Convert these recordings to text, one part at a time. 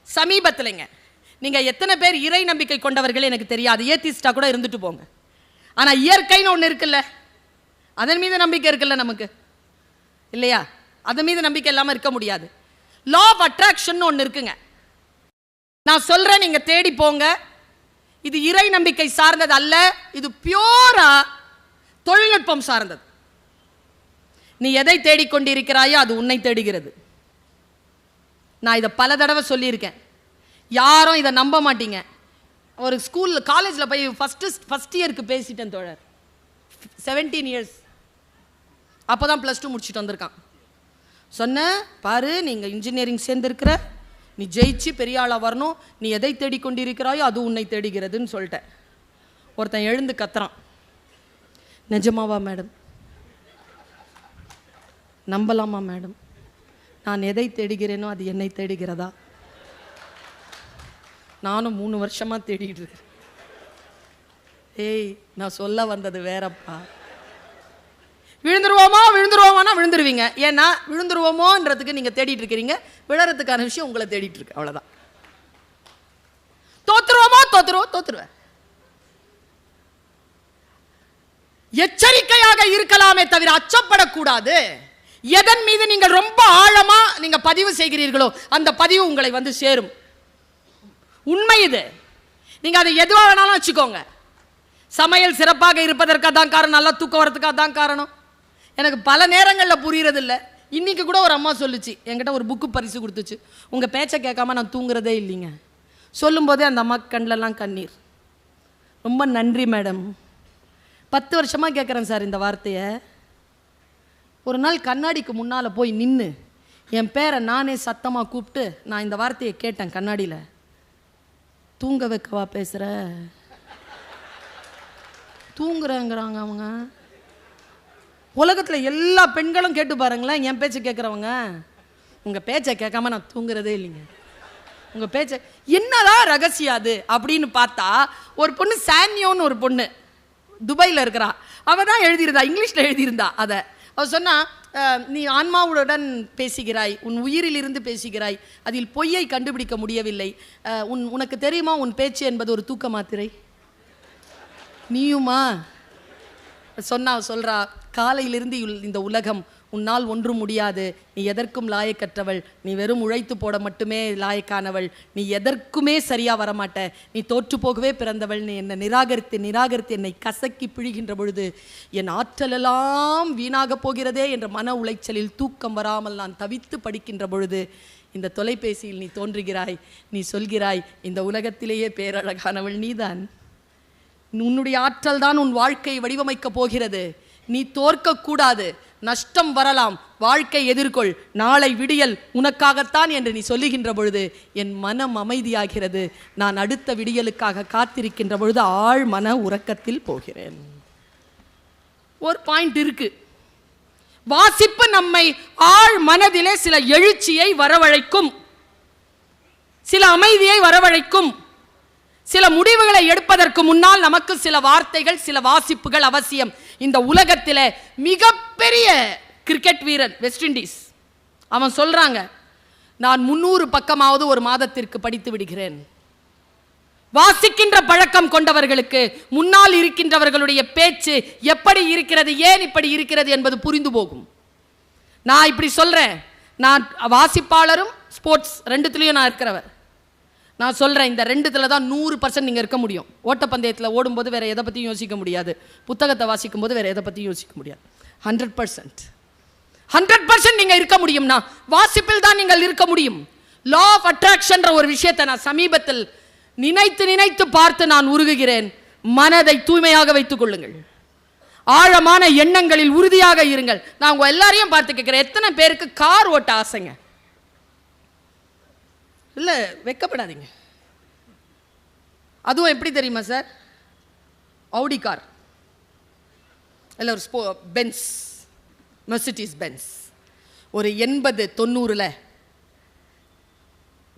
சமீபத்திலங்க நீங்கள் எத்தனை பேர் இறை நம்பிக்கை கொண்டவர்கள் எனக்கு தெரியாது, ஏத்திஸ்டா கூட இருந்துட்டு போங்க. ஆனால் இயற்கைன்னு ஒன்று இருக்குல்ல, அதன் மீது நம்பிக்கை இருக்குல்ல நமக்கு, இல்லையா? அதன் மீது நம்பிக்கை இல்லாமல் இருக்க முடியாது. லா ஆஃப் அட்ராக்ஷன் ஒன்று இருக்குங்க. நான் சொல்கிறேன், நீங்கள் தேடி போங்க. இது இறை நம்பிக்கை சார்ந்தது அல்ல, இது பியூரா தொழில்நுட்பம் சார்ந்தது. நீ எதை தேடிக்கொண்டிருக்கிறாயோ அது உன்னை தேடுகிறது. நான் இதை பல தடவை சொல்லியிருக்கேன், யாரும் இதை நம்ப மாட்டீங்க. ஒரு ஸ்கூலில் காலேஜில் போய் ஃபஸ்ட் இயருக்கு பேசிட்டேன் தோழர், 17 years, அப்போ தான் +2 முடிச்சுட்டு வந்திருக்கான். சொன்னேன், பாரு நீங்கள் இன்ஜினியரிங் சேர்ந்துருக்கிற, நீ ஜெயிச்சு பெரிய ஆளாக வரணும், நீ எதை தேடிக்கொண்டிருக்கிறாயோ அது உன்னை தேடுகிறதுன்னு சொல்லிட்டேன். ஒருத்தன் எழுந்து கத்துறான், நிஜமாவா மேடம்? நம்பலாமா மேடம்? நான் எதை தேடுகிறேனோ அது என்னை தேடுகிறதா? நானும் 3 வருஷமாக தேடிட்டு இருக்கேன். ஏய், நான் சொல்ல வந்தது வேறப்பா. விழுந்துருவோமானா விழுந்துருவீங்க. ஏன்னா விழுந்துருவோமோன்றதுக்கு நீங்கள் தேடிட்டு இருக்கிறீங்க, விழறதுக்கான விஷயம் உங்களை தேடிட்டு இருக்கு, அவ்வளோதான். தோத்துருவேன். எச்சரிக்கையாக இருக்கலாமே தவிர அச்சப்படக்கூடாது. எதன் மீது நீங்கள் ரொம்ப ஆழமா நீங்க பதிவு செய்கிறீர்களோ அந்த பதிவு உங்களை வந்து சேரும். உண்மை இது. நீங்க அதை எதுவா வேணாலும் வச்சுக்கோங்க. சமையல் சிறப்பாக இருப்பதற்காக தான் காரணம், நல்லா தூக்கம் வரதுக்காக தான் காரணம். எனக்கு பல நேரங்களில் புரியறது இல்லை. இன்னைக்கு கூட ஒரு அம்மா சொல்லுச்சு, என்கிட்ட ஒரு புக்கு பரிசு கொடுத்துச்சு, உங்க பேச்சை கேட்காம நான் தூங்குறதே இல்லைங்க. சொல்லும் போதே அந்த அம்மா கண்ணிலெல்லாம் கண்ணீர். ரொம்ப நன்றி மேடம். 10 வருஷமா கேட்குறேன் சார் இந்த வார்த்தையை. ஒரு நாள் கண்ணாடிக்கு முன்னால் போய் நின்று என் பேரை நானே சத்தமாக கூப்பிட்டு நான் இந்த வார்த்தையை கேட்டேன் கண்ணாடியில். தூங்க வைக்கவா பேசுகிற? தூங்குறேங்கிறாங்க அவங்க. உலகத்தில் எல்லா பெண்களும் கேட்டு பாருங்களேன், என் பேச்சை கேட்குறவங்க. உங்கள் பேச்சை கேட்காம நான் தூங்குறதே இல்லைங்க. உங்கள் பேச்சை என்னதான் ரகசியம் அது அப்படின்னு பார்த்தா, ஒரு பொண்ணு சான்யோன்னு ஒரு பொண்ணு துபாயில் இருக்கிறா, அவள் தான் எழுதியிருந்தா, இங்கிலீஷில் எழுதியிருந்தா. அதை அவள் சொன்னா, நீ ஆன்மாவுடன் பேசுகிறாய், உன் உயிரில் இருந்து பேசுகிறாய், அதில் பொய்யை கண்டுபிடிக்க முடியவில்லை. உனக்கு தெரியுமா உன் பேச்சு என்பது ஒரு தூக்க மாத்திரை? நீயுமா? சொல்றா, காலையிலிருந்து இந்த உலகம் உன்னால் ஒன்றும் முடியாது, நீ எதற்கும் லாயக்கற்றவள், நீ வெறும் உழைத்து போட மட்டுமே லாயக்கானவள், நீ எதற்குமே சரியா வரமாட்ட, நீ தோற்று போகவே பிறந்தவள், நீ என்னை நிராகரித்து என்னை கசக்கி பிழிகின்ற பொழுது என் ஆற்றலெல்லாம் வீணாக போகிறதே என்ற மன உளைச்சலில் தூக்கம் வராமல் நான் தவித்து படிக்கின்ற பொழுது இந்த தொலைபேசியில் நீ தோன்றுகிறாய். நீ சொல்கிறாய், இந்த உலகத்திலேயே பேரழகானவள் நீதான், உன்னுடைய ஆற்றல் தான் உன் வாழ்க்கையை வடிவமைக்கப் போகிறது, நீ தோற்கக்கூடாது, நஷ்டம் வரலாம், வாழ்க்கை எதிர்கொள், நாளை விடியல் உனக்காகத்தான் என்று நீ சொல்லுகின்ற பொழுது என் மனம் அமைதியாகிறது. நான் அடுத்த விடியலுக்காக காத்திருக்கின்ற பொழுது ஆழ் மன உறக்கத்தில் போகிறேன். ஒரு பாயிண்ட் இருக்கு, வாசிப்பு நம்மை ஆழ் மனதிலே சில எழுச்சியை வரவழைக்கும், சில அமைதியை வரவழைக்கும். சில முடிவுகளை எடுப்பதற்கு முன்னால் நமக்கு சில வார்த்தைகள், சில வாசிப்புகள் அவசியம். இந்த உலகத்தில் மிகப்பெரிய கிரிக்கெட் வீரன் வெஸ்ட் இண்டீஸ், அவன் சொல்றாங்க, நான் 300 பக்கமாவது ஒரு மாதத்திற்கு படித்து விடுகிறேன். வாசிக்கின்ற பழக்கம் கொண்டவர்களுக்கு முன்னால் இருக்கின்றவர்களுடைய பேச்சு எப்படி இருக்கிறது, ஏன் இப்படி இருக்கிறது என்பது புரிந்து போகும். நான் இப்படி சொல்றேன், நான் வாசிப்பாளரும் ஸ்போர்ட்ஸ் ரெண்டுத்துலையும் நான் இருக்கிறவர். நான் சொல்கிறேன், இந்த ரெண்டுத்தில் தான் 100% நீங்கள் இருக்க முடியும். ஓட்டப்பந்தயத்தில் ஓடும்போது வேறு எதை பற்றியும் யோசிக்க முடியாது, புத்தகத்தை வாசிக்கும் போது வேறு எதை பற்றியும் யோசிக்க முடியாது. 100% நீங்கள் இருக்க முடியும்னா வாசிப்பில் தான் நீங்கள் இருக்க முடியும். லா ஆஃப் அட்ராக்ஷன்ற ஒரு விஷயத்தை நான் சமீபத்தில் நினைத்து பார்த்து நான் உருகுகிறேன். மனதை தூய்மையாக வைத்துக் கொள்ளுங்கள், ஆழமான எண்ணங்களில் உறுதியாக இருங்கள். நான் உங்கள் எல்லாரையும் பார்த்து கேட்குறேன், எத்தனை பேருக்கு கார் ஓட்ட ஆசைங்க? இல்லை, வெக்கப்படாதீங்க. அதுவும் எப்படி தெரியுமா சார்? ஆடி கார் இல்லை, ஒரு பென்ஸ், மெர்சிடிஸ் பென்ஸ் ஒரு 80-90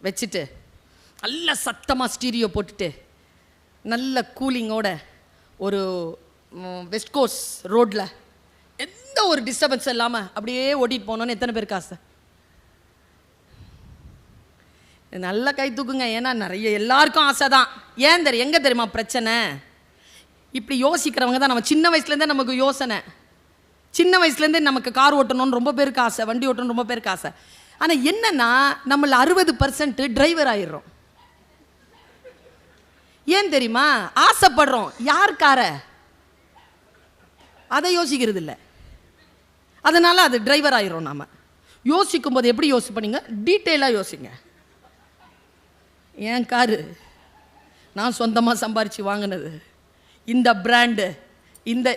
வச்சுட்டு நல்ல சத்தமாக ஸ்டீரியோ போட்டுட்டு நல்ல கூலிங்கோட ஒரு வெஸ்ட் கோஸ்ட் ரோட்டில் எந்த ஒரு டிஸ்டர்பன்ஸ் இல்லாமல் அப்படியே ஓட்டிகிட்டு போனோன்னு எத்தனை பேருக்கு ஆசை? நல்ல கை தூக்குங்க. ஏன்னா நிறைய எல்லாருக்கும் ஆசை தான். ஏன் தெரியும், எங்கே தெரியுமா பிரச்சனை? இப்படி யோசிக்கிறவங்க தான். நம்ம சின்ன வயசுலேருந்தே நமக்கு யோசனை, சின்ன வயசுலேருந்தே நமக்கு கார் ஓட்டணும்னு ரொம்ப பேருக்கு ஆசை, வண்டி ஓட்டணும்னு ரொம்ப பேருக்கு ஆசை. ஆனால் என்னன்னா நம்மள 60% டிரைவர் ஆயிடுறோம். ஏன் தெரியுமா? ஆசைப்படுறோம், யார் கார அதை யோசிக்கிறது இல்லை, அதனால அது டிரைவர் ஆயிரும். நாம யோசிக்கும் போது எப்படி யோசிப்பீங்க? டீட்டெயிலாக யோசிங்க. என் காரு நான் சொந்தமாக சம்பாரிச்சு வாங்கினது, இந்த பிராண்டு, இந்த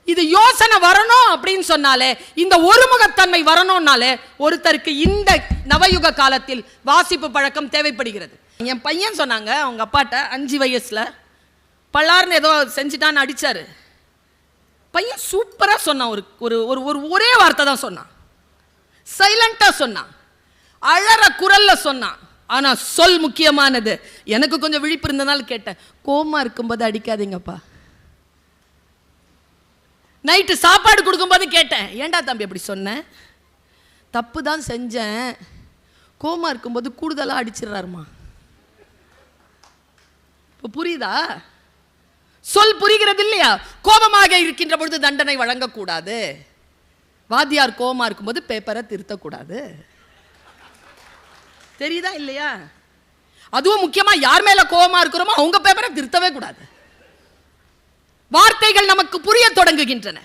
இது யோசனை வரணும் அப்படின்னு சொன்னாலே, இந்த ஒருமுகத்தன்மை வரணும்னாலே ஒருத்தருக்கு இந்த நவயுக காலத்தில் வாசிப்பு பழக்கம் தேவைப்படுகிறது. என் பையன் சொன்னாங்க, அவங்க அப்பாட்ட 5 வயசுல பல்லார்னு ஏதோ செஞ்சுட்டான்னு அடிச்சாரு. பையன் சூப்பராக சொன்னான். ஒரே வார்த்தை தான் சொன்னான், சைலண்டாக சொன்னான், அழற குரல்ல சொன்னான். ஆனால் சொல் முக்கியமானது. எனக்கு கொஞ்சம் விழிப்பு இருந்ததால் கேட்டேன், கோமா இருக்கும்போது அடிக்காதீங்கப்பா. நைட்டு சாப்பாடு கொடுக்கும்போது கேட்டேன், ஏண்டா தம்பி அப்படி சொன்னேன்? தப்பு தான் செஞ்சேன், கோமா இருக்கும்போது கூடுதலாக அடிச்சிடறாருமா. இப்போ புரியுதா? சொல் புரிகிறது இல்லையா? கோபமாக இருக்கின்ற பொழுது தண்டனை வழங்கக்கூடாது. வாத்தியார் கோபமா இருக்கும்போது பேப்பரை திருத்தக்கூடாது. தெரியுதா இல்லையா? அதுவும் முக்கியமா யார் மேல கோபமா இருக்கிறோமோ அவங்க பேப்பரை திருத்தவே கூடாது. வார்த்தைகள் நமக்கு புரிய தொடங்குகின்றன.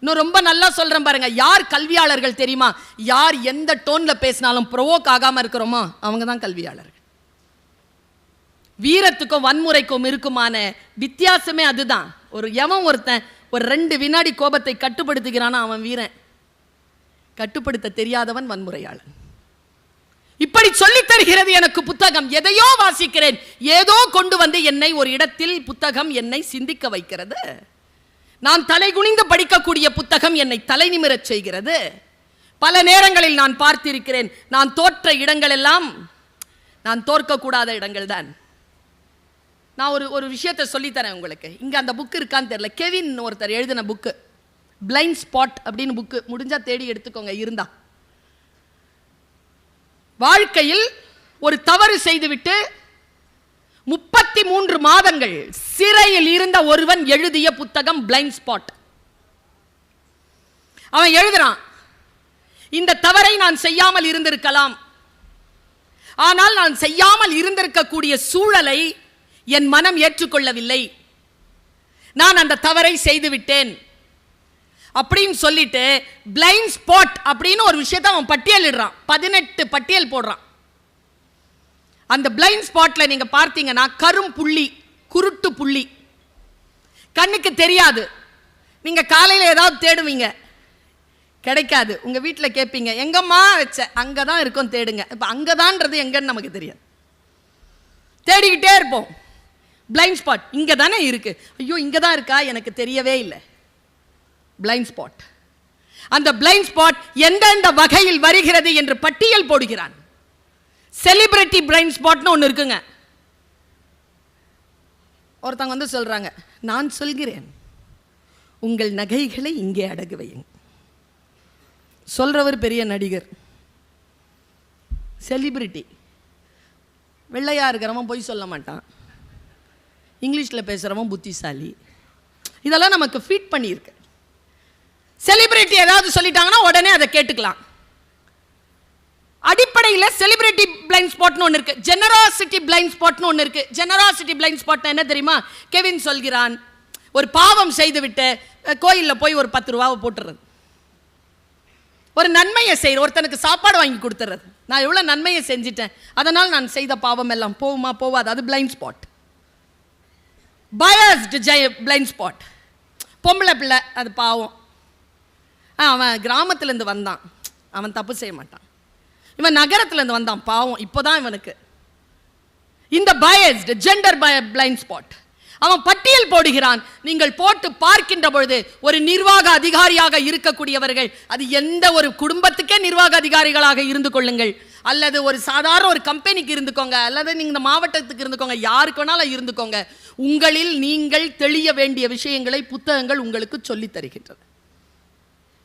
இன்னும் ரொம்ப நல்லா சொல்றேன் பாருங்க. யார் கல்வியாளர்கள் தெரியுமா? யார் எந்த டோன்ல பேசினாலும் ப்ரொவோக் ஆகாம இருக்கிறோமோ அவங்க தான் கல்வியாளர்கள். வீரத்துக்கும் வன்முறைக்கும் இருக்குமான வித்தியாசமே அதுதான். ஒருத்தன் ஒரு 2 வினாடி கோபத்தை கட்டுப்படுத்துகிறானா அவன் வீரன், கட்டுப்படுத்த தெரியாதவன் வன்முறையாளன். இப்படி சொல்லித் தருகிறது எனக்கு புத்தகம். எதையோ வாசிக்கிறேன், ஏதோ கொண்டு வந்து என்னை ஒரு இடத்தில் புத்தகம் என்னை சிந்திக்க வைக்கிறது. நான் தலை குனிந்து படிக்கக்கூடிய புத்தகம் என்னை தலை நிமிரச் செய்கிறது. பல நேரங்களில் நான் பார்த்திருக்கிறேன், நான் தோற்ற இடங்கள் எல்லாம் நான் தோற்கக்கூடாத இடங்கள் தான். நான் ஒரு விஷயத்தை சொல்லித்தரேன் உங்களுக்கு. இங்கே அந்த புக்கு இருக்கான்னு தெரியல, கெவின் ஒருத்தர் எழுதின புக்கு, பிளைண்ட் ஸ்பாட் அப்படின்னு புக்கு. முடிஞ்சா தேடி எடுத்துக்கோங்க இருந்தா. வாழ்க்கையில் ஒரு தவறு செய்துவிட்டு 33 மாதங்கள் சிறையில் இருந்த ஒருவன் எழுதிய புத்தகம் பிளைண்ட் ஸ்பாட். அவன் எழுதுறான், இந்த தவறை நான் செய்யாமல் இருந்திருக்கலாம், ஆனால் நான் செய்யாமல் இருந்திருக்கக்கூடிய சூழலை என் மனம் ஏற்றுக்கொள்ளவில்லை, நான் அந்த தவறை செய்துவிட்டேன் அப்படின்னு சொல்லிட்டு பிளைண்ட் ஸ்பாட் அப்படின்னு ஒரு விஷயத்தை அவன் பட்டியலிடுறான். 18 பட்டியல் போடுறான். அந்த பிளைண்ட் ஸ்பாட்ல நீங்க பார்த்தீங்கன்னா கரும் புள்ளி, குருட்டு புள்ளி, கண்ணுக்கு தெரியாது. நீங்க காலையில் ஏதாவது தேடுவீங்க, கிடைக்காது. உங்க வீட்டில் கேட்பீங்க, எங்கம்மா வச்ச? அங்கதான் இருக்கும், தேடுங்க. இப்ப அங்கதான்றது எங்கன்னு நமக்கு தெரியாது, தேடிக்கிட்டே இருப்போம். பிளைண்ட் ஸ்பாட் இங்க தானே இருக்கு, ஐயோ இங்க தான் இருக்கா, எனக்கு தெரியவே இல்லை. Blind spot. அந்த பிளைண்ட் ஸ்பாட் எந்தெந்த வகையில் வருகிறது என்று பட்டியல் போடுகிறான். செலிபிரிட்டி பிளைண்ட் ஸ்பாட்னு ஒன்று இருக்குங்க. ஒருத்தங்க வந்து சொல்றாங்க, நான் சொல்கிறேன் உங்கள் நகைகளை இங்கே அடகு வையுங்க. சொல்றவர் பெரிய நடிகர், செலிபிரிட்டி. வெள்ளையா இருக்கிறவன் போய் சொல்ல மாட்டான், இங்கிலீஷில் பேசுகிறவன் புத்திசாலி. இதெல்லாம் நமக்கு ஃபீட் பண்ணியிருக்கு. செலிபிரிட்டி ஏதாவது சொல்லிட்டாங்கன்னா உடனே அதை கேட்டுக்கலாம். அடிப்படையில் செலிபிரிட்டி பிளைண்ட் ஸ்பாட்னு ஒன்று இருக்கு, ஜெனராசிட்டி பிளைண்ட் ஸ்பாட்னு ஒன்று இருக்கு. ஜெனராசிட்டி பிளைண்ட் ஸ்பாட் என்ன தெரியுமா? கெவின் சொல்கிறான், ஒரு பாவம் செய்துவிட்டு கோயிலில் போய் ஒரு 10 ரூபாவை போட்டுறது, ஒரு நன்மையை செய்கிற ஒருத்தனுக்கு சாப்பாடு வாங்கி கொடுத்துறது. நான் எவ்வளோ நன்மையை செஞ்சிட்டேன், அதனால் நான் செய்த பாவம் எல்லாம் போகுமா? போவாது. அது blind spot. Biased blind spot. பொம்பளை பிள்ளை, அது பாவம், அவன் கிராமத்திலேருந்து வந்தான், அவன் தப்பு செய்ய மாட்டான். இவன் நகரத்திலேருந்து வந்தான், பாவம், இப்போதான் இவனுக்கு. இந்த பயஸ்டு ஜெண்டர் பிளைண்ட் ஸ்பாட். அவன் பட்டியல் போடுகிறான். நீங்கள் போட்டு பார்க்கின்ற பொழுது ஒரு நிர்வாக அதிகாரியாக இருக்கக்கூடியவர்கள், அது எந்த ஒரு குடும்பத்துக்கே நிர்வாக அதிகாரிகளாக இருந்து கொள்ளுங்கள், அல்லது ஒரு சாதாரண ஒரு கம்பெனிக்கு இருந்துக்கோங்க, அல்லது நீங்கள் இந்த மாவட்டத்துக்கு இருந்துக்கோங்க, யாருக்கு வேணாலும் இருந்துக்கோங்க, உங்களில் நீங்கள் தெளிய வேண்டிய விஷயங்களை புத்தகங்கள் உங்களுக்கு சொல்லித் தருகின்றன.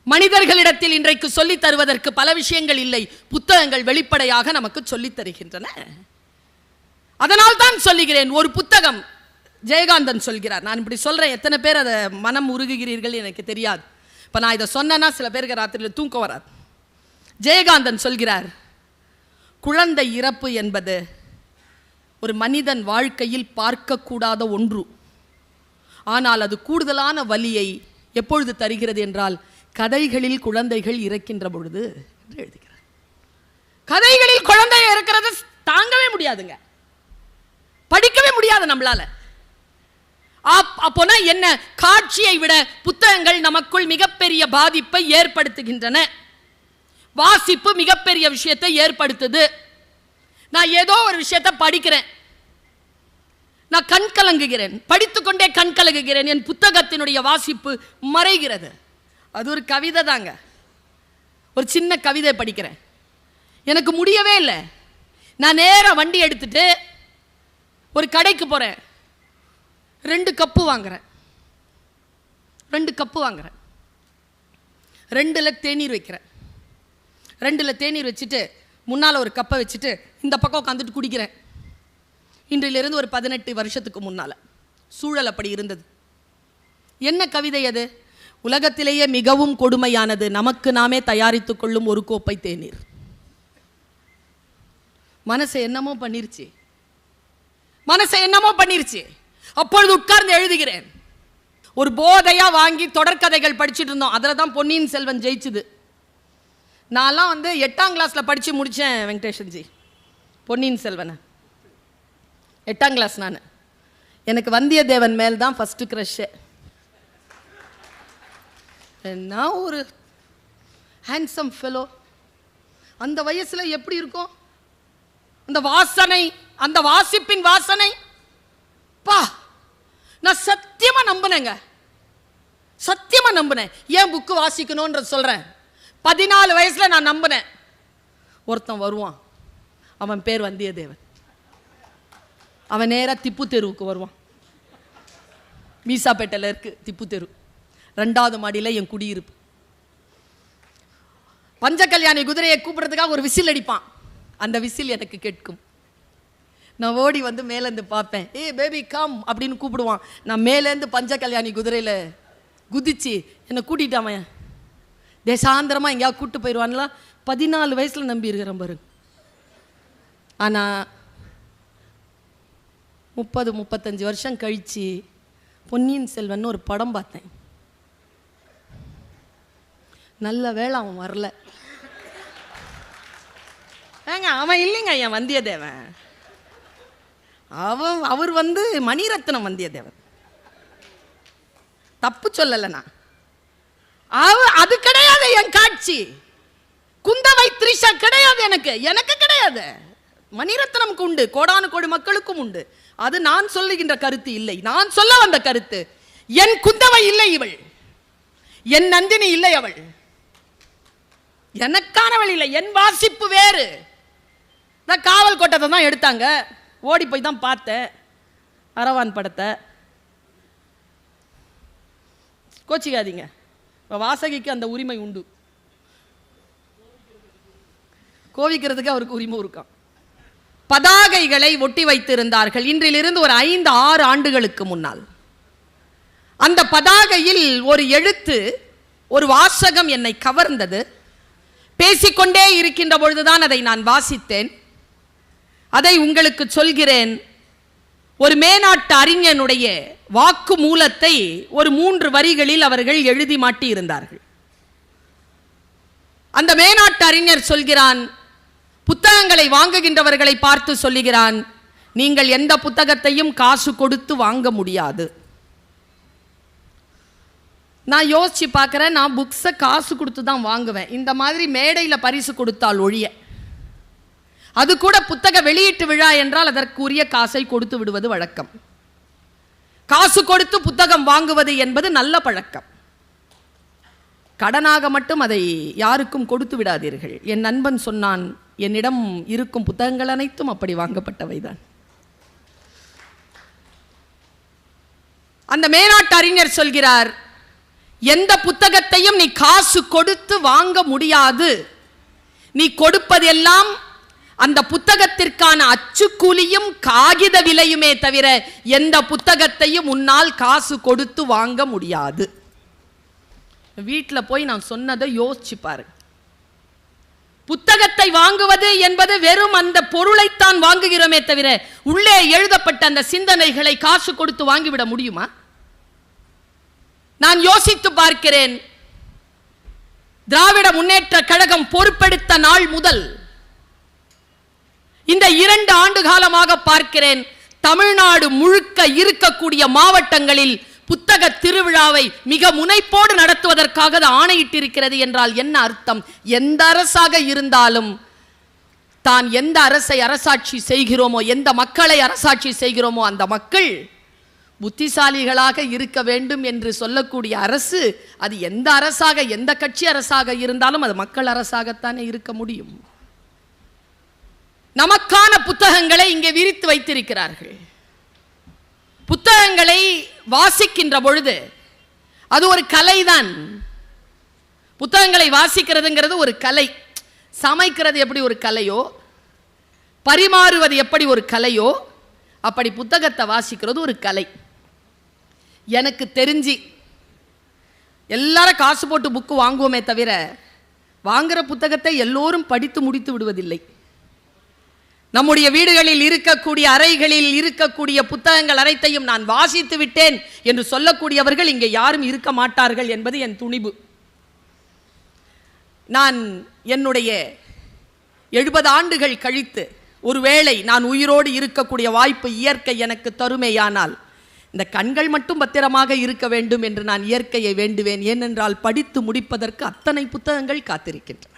மனிதர்களிடத்தில் இன்றைக்கு சொல்லித் தருவதற்கு பல விஷயங்கள் இல்லை, புத்தகங்கள் வெளிப்படையாக நமக்கு சொல்லித் தருகின்றன. அதனால் தான் சொல்லுகிறேன், ஒரு புத்தகம் ஜெயகாந்தன் சொல்கிறார். நான் இப்படி சொல்றேன், எத்தனை பேர் அதை மனம் உருகுகிறீர்கள் எனக்கு தெரியாது. இப்போ நான் இதை சொன்னேன்னா சில பேருக்கு ராத்திரியில் தூக்கம் வராது. ஜெயகாந்தன் சொல்கிறார், குழந்தை இறப்பு என்பது ஒரு மனிதன் வாழ்க்கையில் பார்க்கக்கூடாத ஒன்று. ஆனால் அது கூடுதலான வலியை எப்பொழுது தருகிறது என்றால் கதைகளில் குழந்தைகள் இறக்கின்ற பொழுது என்று எழுதுகிறார். கதைகளில் குழந்தை இறக்கிறது தாங்கவே முடியாதுங்க, படிக்கவே முடியாது நம்மளால. அப்போனா என்ன? காட்சியை விட புத்தகங்கள் நமக்குள் மிகப்பெரிய பாதிப்பை ஏற்படுத்துகின்றன. வாசிப்பு மிகப்பெரிய விஷயத்தை ஏற்படுத்துது. நான் ஏதோ ஒரு விஷயத்தை படிக்கிறேன், நான் கண் கலங்குகிறேன், படித்துக்கொண்டே கண் கலங்குகிறேன், என் புத்தகத்தினுடைய வாசிப்பு மறைகிறது. அது ஒரு கவிதை தாங்க, ஒரு சின்ன கவிதை படிக்கிறேன், எனக்கு முடியவே இல்லை. நான் நேராக வண்டி எடுத்துட்டு ஒரு கடைக்கு போகிறேன், 2 கப்பு வாங்குறேன், 2 கப்பு வாங்குறேன், 2ல் தேநீர் வைக்கிறேன், 2ல் தேநீர் வச்சுட்டு முன்னால் ஒரு கப்பை வச்சுட்டு இந்த பக்கம் உட்காந்துட்டு குடிக்கிறேன். இன்றிலிருந்து ஒரு 18 வருஷத்துக்கு முன்னால் சூழல் அப்படி இருந்தது. என்ன கவிதை அது? உலகத்திலேயே மிகவும் கொடுமையானது நமக்கு நாமே தயாரித்துக் கொள்ளும் ஒரு கோப்பை தேநீர். மனசை என்னமோ பண்ணிருச்சு, மனசை என்னமோ பண்ணிருச்சு. அப்பொழுது உட்கார்ந்து எழுதுகிறேன். ஒரு போதையா வாங்கி தொடர்கதைகள் படிச்சுட்டு இருந்தோம். அதில் தான் பொன்னியின் செல்வன் ஜெயிச்சுது. நான்லாம் 8ஆம் கிளாஸில் படித்து முடித்தேன் வெங்கடேஷன்ஜி, பொன்னியின் செல்வனை 8ஆம் கிளாஸ். எனக்கு வந்தியத்தேவன் மேல் தான் ஃபஸ்ட்டு க்ரஷ்ஷு. என்ன ஒரு ஹேண்ட்ஸம் ஃபெலோ, அந்த வயசில் எப்படி இருக்கும் அந்த வாசனை, அந்த வாசிப்பின் வாசனை. பா, நான் சத்தியமாக நம்பினேங்க, சத்தியமாக நம்பினேன். ஏன் புக்கு வாசிக்கணுன்ற சொல்கிறேன். 14 வயசில் நான் நம்பினேன். ஒருத்தன் வருவான், அவன் பேர் வந்தியத்தேவன். அவன் நேராக திப்பு தெருவுக்கு வருவான். மீசாப்பேட்டையில் இருக்கு திப்பு தெரு, 2வது மாடியில் என் குடியிருப்பு. பஞ்சகல்யாணி குதிரையை கூப்பிடுறதுக்காக ஒரு விசில் அடிப்பான். அந்த விசில் எனக்கு கேட்கும். நான் ஓடி மேலேருந்து பார்ப்பேன். ஏ பேபி கம் அப்படின்னு கூப்பிடுவான். நான் மேலேருந்து பஞ்சகல்யாணி குதிரையில் குதிச்சு என்னை கூட்டிட்டான். தேசாந்திரமாக எங்கேயாவது கூப்பிட்டு போயிடுவான்லாம் 14 வயசில் நம்பி இருக்கிறேன் பாரு. ஆனால் 30-35 வருஷம் கழித்து பொன்னியின் செல்வன் ஒரு படம் பார்த்தேன். நல்ல வேளை அவன் வரல. ஏங்க அவன் இல்லைங்க என் வந்தியத்தேவன். அவர் மணிரத்னம் வந்தியத்தேவன். தப்பு சொல்லலைண்ணா, அது கிடையாது என் காட்சி. குந்தவை த்ரிஷா கிடையாது, எனக்கு கிடையாது. மணிரத்னம்க்கு உண்டு, கோடானு கோடி மக்களுக்கும் உண்டு. அது நான் சொல்லுகின்ற கருத்து இல்லை. நான் சொல்ல வந்த கருத்து, என் குந்தவை இல்லை இவள், என் நந்தினி இல்லை அவள், எனக்கானவள் இல்லை. என் வாசிப்பு வேறு. நான் காவல் கோட்டத்தை தான் எடுத்தாங்க, ஓடி போய் தான் பார்த்தேன் அரவான் படத்தை. கோச்சிக்காதீங்க, வாசகிக்கு அந்த உரிமை உண்டு, கோவிக்கிறதுக்கு அவருக்கு உரிமை இருக்கான். பதாகைகளை ஒட்டி வைத்திருந்தார்கள். இன்றிலிருந்து ஒரு 5-6 ஆண்டுகளுக்கு முன்னால் அந்த பதாகையில் ஒரு எழுத்து, ஒரு வாசகம் என்னை கவர்ந்தது. பேசிக்கொண்டே இருக்கின்ற பொழுதுதான் அதை நான் வாசித்தேன். அதை உங்களுக்கு சொல்கிறேன். ஒரு மேனாட்டு அறிஞனுடைய வாக்கு மூலத்தை ஒரு 3 வரிகளில் அவர்கள் எழுதி மாட்டி இருந்தார்கள். அந்த மேனாட்டு அறிஞர் சொல்கிறான், புத்தகங்களை வாங்குகின்றவர்களை பார்த்து சொல்லுகிறான், நீங்கள் எந்த புத்தகத்தையும் காசு கொடுத்து வாங்க முடியாது. நான் யோசிச்சு பார்க்குறேன், நான் புக்ஸை காசு கொடுத்து தான் வாங்குவேன். இந்த மாதிரி மேடையில் பரிசு கொடுத்தால் ஒழிய, அது கூட புத்தக வெளியீட்டு விழா என்றால் அதற்குரிய காசை கொடுத்து விடுவது வழக்கம். காசு கொடுத்து புத்தகம் வாங்குவது என்பது நல்ல பழக்கம். கடனாக மட்டும் அதை யாருக்கும் கொடுத்து விடாதீர்கள். என் நண்பன் சொன்னான், என்னிடம் இருக்கும் புத்தகங்கள் அனைத்தும் அப்படி வாங்கப்பட்டவைதான். அந்த மேனாட்டு அறிஞர் சொல்கிறார், எந்த புத்தகத்தையும் நீ காசு கொடுத்து வாங்க முடியாது. நீ கொடுப்பதெல்லாம் அந்த புத்தகத்திற்கான அச்சுக்கூலியும் காகித விலையுமே தவிர எந்த புத்தகத்தையும் உன்னால் காசு கொடுத்து வாங்க முடியாது. வீட்டில் போய் நான் சொன்னதை யோசிச்சு பாரு. புத்தகத்தை வாங்குவது என்பது வெறும் அந்த பொருளைத்தான் வாங்குகிறோமே தவிர உள்ளே எழுதப்பட்ட அந்த சிந்தனைகளை காசு கொடுத்து வாங்கிவிட முடியுமா? நான் யோசித்து பார்க்கிறேன். திராவிட முன்னேற்ற கழகம் பொறுப்பெடுத்த நாள் முதல் இந்த 2 ஆண்டு காலமாக பார்க்கிறேன், தமிழ்நாடு முழுக்க இருக்கக்கூடிய மாவட்டங்களில் புத்தக திருவிழாவை மிக முனைப்போடு நடத்துவதற்காக ஆணையிட்டிருக்கிறது என்றால் என்ன அர்த்தம்? எந்த அரசாக இருந்தாலும் தான் எந்த அரசை அரசாட்சி செய்கிறோமோ, எந்த மக்களை அரசாட்சி செய்கிறோமோ அந்த மக்கள் புத்திசாலிகளாக இருக்க வேண்டும் என்று சொல்லக்கூடிய அரசு, அது எந்த அரசாக, எந்த கட்சி அரசாக இருந்தாலும் அது மக்கள் அரசாகத்தானே இருக்க முடியும். நமக்கான புத்தகங்களை இங்கே விரித்து வைத்திருக்கிறார்கள். புத்தகங்களை வாசிக்கின்ற பொழுது அது ஒரு கலைதான். புத்தகங்களை வாசிக்கிறதுங்கிறது ஒரு கலை. சமைக்கிறது எப்படி ஒரு கலையோ, பரிமாறுவது எப்படி ஒரு கலையோ, அப்படி புத்தகத்தை வாசிக்கிறது ஒரு கலை. எனக்கு தெரிஞ்சு எல்லாரும் காசு போட்டு புக்கு வாங்குவோமே தவிர வாங்குற புத்தகத்தை எல்லோரும் படித்து முடித்து விடுவதில்லை. நம்முடைய வீடுகளில் இருக்கக்கூடிய அறைகளில் இருக்கக்கூடிய புத்தகங்கள் அனைத்தையும் நான் வாசித்து விட்டேன் என்று சொல்லக்கூடியவர்கள் இங்கே யாரும் இருக்க மாட்டார்கள் என்பது என் துணிவு. நான் என்னுடைய 70 ஆண்டுகள் கழித்து ஒருவேளை நான் உயிரோடு இருக்கக்கூடிய வாய்ப்பு இயற்கை எனக்கு தருமேயானால் இந்த கண்கள் மட்டும் பத்திரமாக இருக்க வேண்டும் என்று நான் இயற்கையை வேண்டுவேன். ஏனென்றால் படித்து முடிப்பதற்கு அத்தனை புத்தகங்கள் காத்திருக்கின்றன.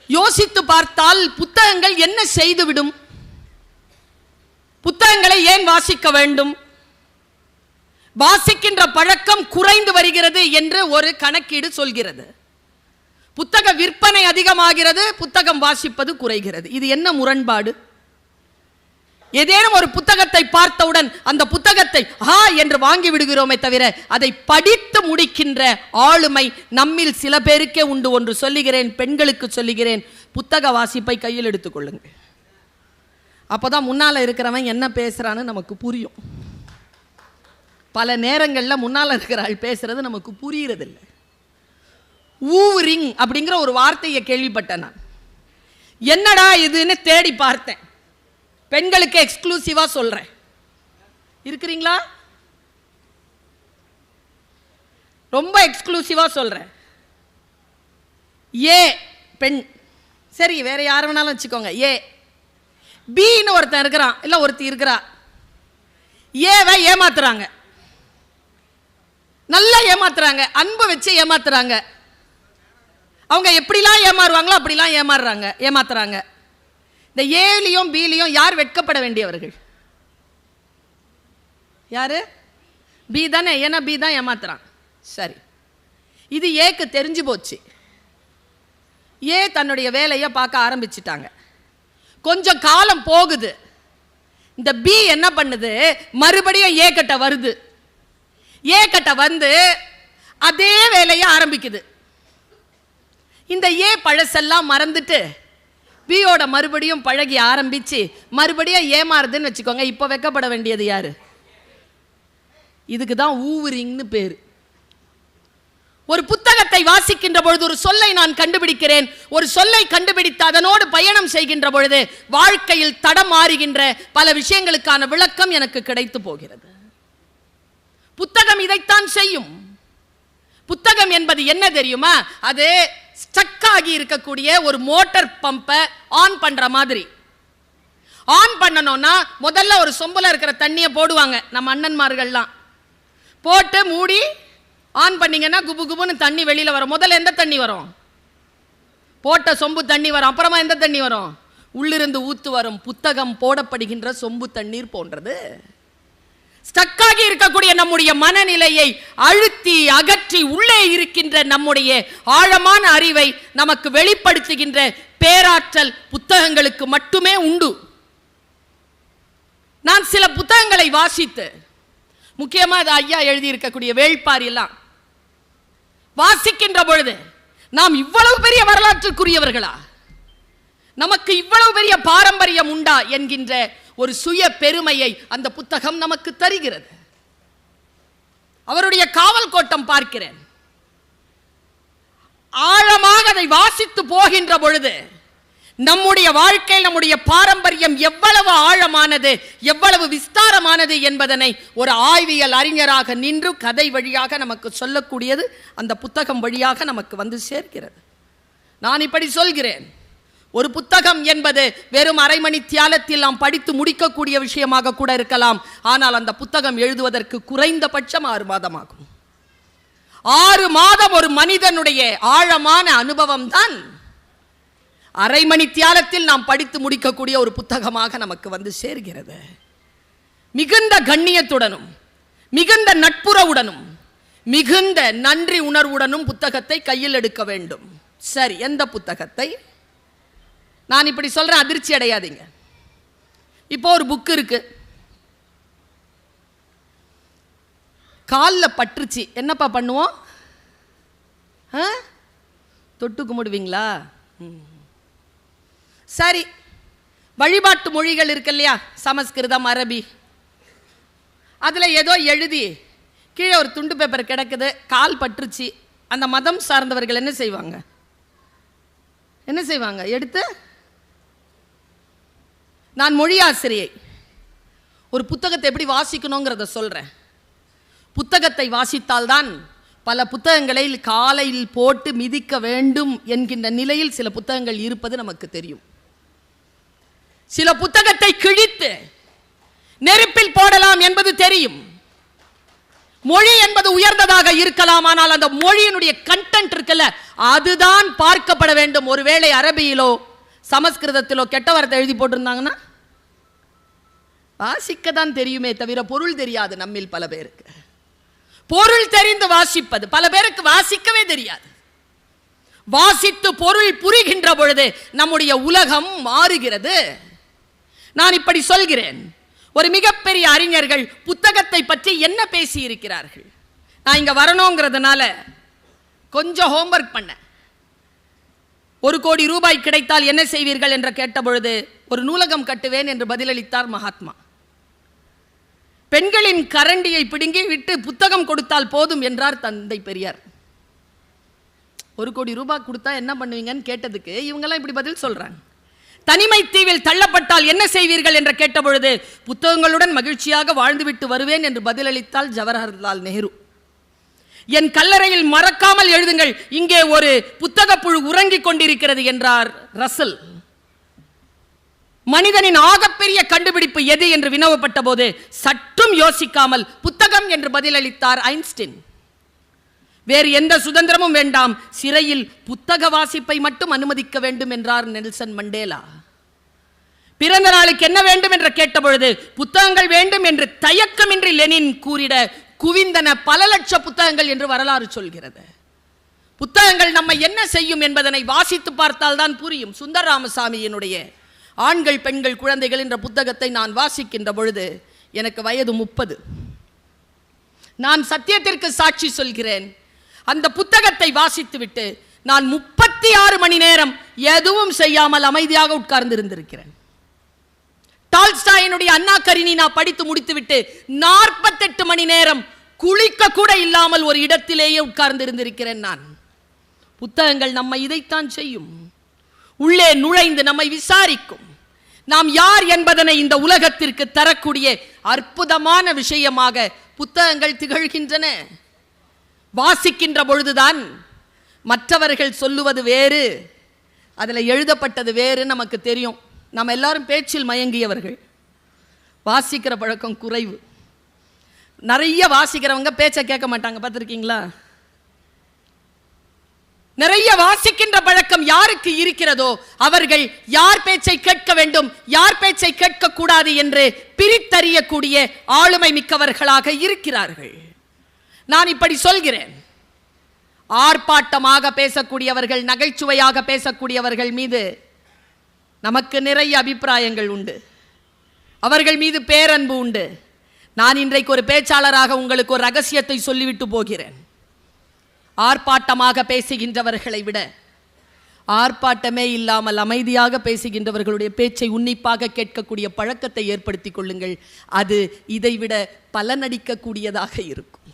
யோசித்து பார்த்தால் புத்தகங்கள் என்ன செய்துவிடும்? புத்தகங்களை ஏன் வாசிக்க வேண்டும்? வாசிக்கின்ற பழக்கம் குறைந்து வருகிறது என்று ஒரு கணக்கீடு சொல்கிறது. புத்தக விற்பனை அதிகமாகிறது, புத்தகம் வாசிப்பது குறைகிறது. இது என்ன முரண்பாடு? ஏதேனும் ஒரு புத்தகத்தை பார்த்தவுடன் அந்த புத்தகத்தை என்று வாங்கி விடுகிறோமே தவிர அதை படித்து முடிக்கின்ற ஆளுமை நம்மில் சில பேருக்கே உண்டு. ஒன்று சொல்லுகிறேன், பெண்களுக்கு சொல்லுகிறேன், புத்தக வாசிப்பை கையில் எடுத்துக்கொள்ளுங்க. அப்போதான் முன்னால் இருக்கிறவன் என்ன பேசுறான்னு நமக்கு புரியும். பல நேரங்களில் முன்னால் இருக்கிறாள் பேசுறது நமக்கு புரியறதில்லை. ஊரிங் அப்படிங்கிற ஒரு வார்த்தையை கேள்விப்பட்டேன். நான் என்னடா இதுன்னு தேடி பார்த்தேன். பெண்களுக்கு எக்ஸ்க்ளூசிவா சொல்றேன். இருக்கிறீங்களா? ரொம்ப எக்ஸ்க்ளூசிவா சொல்றேன். ஏ பெண், சரி வேற யார வேணாலும் வச்சுக்கோங்க. ஏ பின்னு ஒருத்தன் இருக்கிறான், இல்ல ஒருத்தி இருக்கிறா. ஏவை ஏமாத்துறாங்க, நல்லா ஏமாத்துறாங்க, அன்பு வச்சு ஏமாத்துறாங்க. அவங்க எப்படிலாம் ஏமாறுவாங்களோ அப்படிலாம் ஏமாத்துறாங்க. இந்த ஏலியும் பிலியும் யார் வெட்கப்பட வேண்டியவர்கள்? யாரு? பி தானே. ஏன்னா பி தான் ஏமாத்துறான். சரி, இது ஏக்கு தெரிஞ்சு போச்சு. ஏ தன்னுடைய வேலையை பார்க்க ஆரம்பிச்சிட்டாங்க. கொஞ்சம் காலம் போகுது. இந்த பி என்ன பண்ணுது? மறுபடியும் ஏ கிட்ட வருது. ஏ கிட்ட வந்து அதே வேலையை ஆரம்பிக்குது. இந்த ஏ பழசெல்லாம் மறந்துட்டு பியோட மறுபடியும் பழகி ஆரம்பிச்சு மறுபடியும் ஏமாறுதுன்னு வச்சுக்கோங்க. இப்போ வெக்கப்பட வேண்டியது யாரு? இதுக்கு தான் ஊவரிங்னு பேரு. ஒரு புத்தகத்தை வாசிக்கின்ற பொழுது ஒரு சொல்லை நான் கண்டுபிடிக்கிறேன். ஒரு சொல்லை கண்டுபிடித்து அதனோடு பயணம் செய்கின்ற பொழுது வாழ்க்கையில் தடம் மாறுகின்ற பல விஷயங்களுக்கான விளக்கம் எனக்கு கிடைத்து போகிறது. புத்தகம் இதைத்தான் செய்யும். புத்தகம் என்பது என்ன தெரியுமா? அது ஸ்டக் ஆகி இருக்கக்கூடிய ஒரு மோட்டார் பம்பை ஆன் பண்ற மாதிரி. ஆன் பண்ணணும்னா முதல்ல ஒரு சொம்புல இருக்கிற தண்ணியை போடுவாங்க நம்ம அண்ணன்மார்கள்லாம். போட்டு மூடி ஆன் பண்ணீங்கன்னா குபு குபுன்னு தண்ணி வெளியில வரும். முதல்ல எந்த தண்ணி வரும்? போட்ட சொம்பு தண்ணி வரும். அப்புறமா எந்த தண்ணி வரும்? உள்ளிருந்து ஊத்து வரும். புத்தகம் போடப்படுகின்ற சொம்பு தண்ணீர் போன்றது. ஸ்டக்காகி இருக்கக்கூடிய நம்முடைய மனநிலையை அழுத்தி அகற்றி உள்ளே இருக்கின்ற நம்முடைய ஆழமான அறிவை நமக்கு வெளிப்படுத்துகின்ற பேராற்றல் புத்தகங்களுக்கு மட்டுமே உண்டு. நான் சில புத்தகங்களை வாசித்து, முக்கியமா ஐயா எழுதி இருக்கக்கூடிய வேள்பாரி எல்லாம் வாசிக்கின்ற பொழுது நாம் இவ்வளவு பெரிய வரலாற்றுக்குரியவர்களா? நமக்கு இவ்வளவு பெரிய பாரம்பரியம் உண்டா என்கின்ற ஒரு சுய பெருமையை அந்த புத்தகம் நமக்கு தருகிறது. அவருடைய காவல் கோட்டம் பார்க்கிறேன். ஆழமாக அதை வாசித்து போகின்ற பொழுது நம்முடைய வாழ்க்கையில் நம்முடைய பாரம்பரியம் எவ்வளவு ஆழமானது, எவ்வளவு விஸ்தாரமானது என்பதனை ஒரு ஆய்வியல் அறிஞராக நின்று கதை வழியாக நமக்கு சொல்லக்கூடியது அந்த புத்தகம் வழியாக நமக்கு வந்து சேர்க்கிறது. நான் இப்படி சொல்கிறேன், ஒரு புத்தகம் என்பது வெறும் அரை மணி தியாலத்தில் நாம் படித்து முடிக்கக்கூடிய விஷயமாக கூட இருக்கலாம். ஆனால் அந்த புத்தகம் எழுதுவதற்கு குறைந்தபட்சம் 6 மாதம் ஆகும். 6 மாதம் ஒரு மனிதனுடைய ஆழமான அனுபவம் தான் அரை மணி தியாலத்தில் நாம் படித்து முடிக்கக்கூடிய ஒரு புத்தகமாக நமக்கு வந்து சேர்கிறது. மிகுந்த கண்ணியத்துடனும் மிகுந்த நட்புறவுடனும் மிகுந்த நன்றி உணர்வுடனும் புத்தகத்தை கையில் எடுக்க வேண்டும். சரி, எந்த புத்தகத்தை? நான் இப்படி சொல்றேன், அதிர்ச்சி அடையாதீங்க. இப்போ ஒரு புக் இருக்கு, காலில் பற்றுச்சு, என்னப்பா பண்ணுவோம்? தொட்டு கும்பிடுவீங்களா? சரி, வழிபாட்டு மொழிகள் இருக்கு இல்லையா, சமஸ்கிருதம், அரபி, அதில் ஏதோ எழுதி கீழே ஒரு துண்டு பேப்பர் கிடக்குது, கால் பற்றுச்சு. அந்த மதம் சார்ந்தவர்கள் என்ன செய்வாங்க? எடுத்து, நான் மொழி ஆசிரியை, ஒரு புத்தகத்தை எப்படி வாசிக்கணுங்கிறத சொல்றேன். புத்தகத்தை வாசித்தால்தான் பல புத்தகங்களை காலையில் போட்டு மிதிக்க வேண்டும் என்கின்ற நிலையில் சில புத்தகங்கள் இருப்பது நமக்கு தெரியும். சில புத்தகத்தை கிழித்து நெருப்பில் போடலாம் என்பது தெரியும். மொழி என்பது உயர்ந்ததாக இருக்கலாம், ஆனால் அந்த மொழியினுடைய கண்டென்ட் இருக்குல்ல, அதுதான் பார்க்கப்பட வேண்டும். ஒருவேளை அரபியிலோ சமஸ்கிருதத்திலோ கெட்ட வார்த்தை எழுதி போட்டிருந்தாங்கன்னா வாசிக்க தான் தெரியுமே தவிர பொருள் தெரியாது. நம்மில் பல பேருக்கு பொருள் தெரிந்து வாசிப்பது, பல பேருக்கு வாசிக்கவே தெரியாது. வாசித்து பொருள் புரிகின்ற பொழுது நம்முடைய உலகம் மாறுகிறது. நான் இப்படி சொல்கிறேன், ஒரு மிகப்பெரிய அறிஞர்கள் புத்தகத்தை பற்றி என்ன பேசி இருக்கிறார்கள். நான் இங்க வரணுங்கிறதுனால கொஞ்சம் ஹோம்வொர்க் பண்ண. 1 கோடி ரூபாய் கிடைத்தால் என்ன செய்வீர்கள் என்று கேட்ட பொழுது ஒரு நூலகம் கட்டுவேன் என்று பதிலளித்தார் மகாத்மா. பெண்களின் கரண்டியை பிடுங்கி விட்டு புத்தகம் கொடுத்தால் போதும் என்றார் தந்தை பெரியார். 1 கோடி ரூபாய் கொடுத்தா என்ன பண்ணுவீங்கன்னு கேட்டதுக்கு இவங்கெல்லாம் இப்படி பதில் சொல்றாங்க. தனிமை தீவில் தள்ளப்பட்டால் என்ன செய்வீர்கள் என்று கேட்ட பொழுது புத்தகங்களுடன் மகிழ்ச்சியாக வாழ்ந்துவிட்டு வருவேன் என்று பதிலளித்தால் ஜவஹர்லால் நேரு. என் கல்லறையில் மறக்காமல் எழுதுங்கள், இங்கே ஒரு புத்தக புழு உறங்கிக் கொண்டிருக்கிறது என்றார் ரசல். மனிதனின் ஆகப்பெரிய கண்டுபிடிப்பு எது என்று வினவப்பட்ட போது சற்றும் யோசிக்காமல் புத்தகம் என்று பதிலளித்தார் ஐன்ஸ்டீன். வேறு எந்த சுதந்திரமும் வேண்டாம், சிறையில் புத்தக வாசிப்பை மட்டும் அனுமதிக்க வேண்டும் என்றார் நெல்சன் மண்டேலா. பிறந்த நாளுக்கு என்ன வேண்டும் என்று கேட்டபொழுது புத்தகங்கள் வேண்டும் என்று தயக்கமின்றி லெனின் கூறிட குவிந்தன பல லட்ச புத்தகங்கள் என்று வரலாறு சொல்கிறது. புத்தகங்கள் நம்மை என்ன செய்யும் என்பதனை வாசித்து பார்த்தால் தான் புரியும். சுந்தர ராமசாமியினுடைய ஆண்கள் பெண்கள் குழந்தைகள் என்ற புத்தகத்தை நான் வாசிக்கின்ற பொழுது எனக்கு வயது 30. நான் சத்தியத்திற்கு சாட்சி சொல்கிறேன், அந்த புத்தகத்தை வாசித்துவிட்டு நான் 36 மணி நேரம் எதுவும் செய்யாமல் அமைதியாக உட்கார்ந்து இருந்திருக்கிறேன். டால்ஸ்டாயினுடைய அண்ணா கரினினா படித்து முடித்துவிட்டு 48 மணி நேரம் குளிக்க கூட இல்லாமல் ஒரு இடத்திலேயே உட்கார்ந்து இருந்திருக்கிறேன். நான் புத்தகங்கள் நம்மை இதைத்தான் செய்யும், உள்ளே நுழைந்து நம்மை விசாரிக்கும். நாம் யார் என்பதனை இந்த உலகத்திற்கு தரக்கூடிய அற்புதமான விஷயமாக புத்தகங்கள் திகழ்கின்றன. வாசிக்கின்ற பொழுதுதான் மற்றவர்கள் சொல்லுவது வேறு, அதில் எழுதப்பட்டது வேறு நமக்கு தெரியும். நம்ம எல்லாரும் பேச்சில் மயங்கியவர்கள், வாசிக்கிற பழக்கம் குறைவு. நிறைய வாசிக்கிறவங்க பேச்சை கேட்க மாட்டாங்க, பார்த்துருக்கீங்களா? நிறைய வாசிக்கின்ற பழக்கம் யாருக்கு இருக்கிறதோ அவர்கள் யார் பேச்சை கேட்க வேண்டும், யார் பேச்சை கேட்க கூடாது என்று பிரித்தறியக்கூடிய ஆளுமை மிக்கவர்களாக இருக்கிறார்கள். நான் இப்படி சொல்கிறேன், ஆர்ப்பாட்டமாக பேசக்கூடியவர்கள், நகைச்சுவையாக பேசக்கூடியவர்கள் மீது நமக்கு நிறைய அபிப்பிராயங்கள் உண்டு, அவர்கள் மீது பேரன்பு உண்டு. நான் இன்றைக்கு ஒரு பேச்சாளராக உங்களுக்கு ஒரு ரகசியத்தை சொல்லிவிட்டு போகிறேன். ஆர்ப்பாட்டமாக பேசுகின்றவர்களை விட ஆர்ப்பாட்டமே இல்லாமல் அமைதியாக பேசுகின்றவர்களுடைய பேச்சை உன்னிப்பாக கேட்கக்கூடிய பழக்கத்தை ஏற்படுத்திக் கொள்ளுங்கள். அது இதைவிட பலனடிக்கக்கூடியதாக இருக்கும்.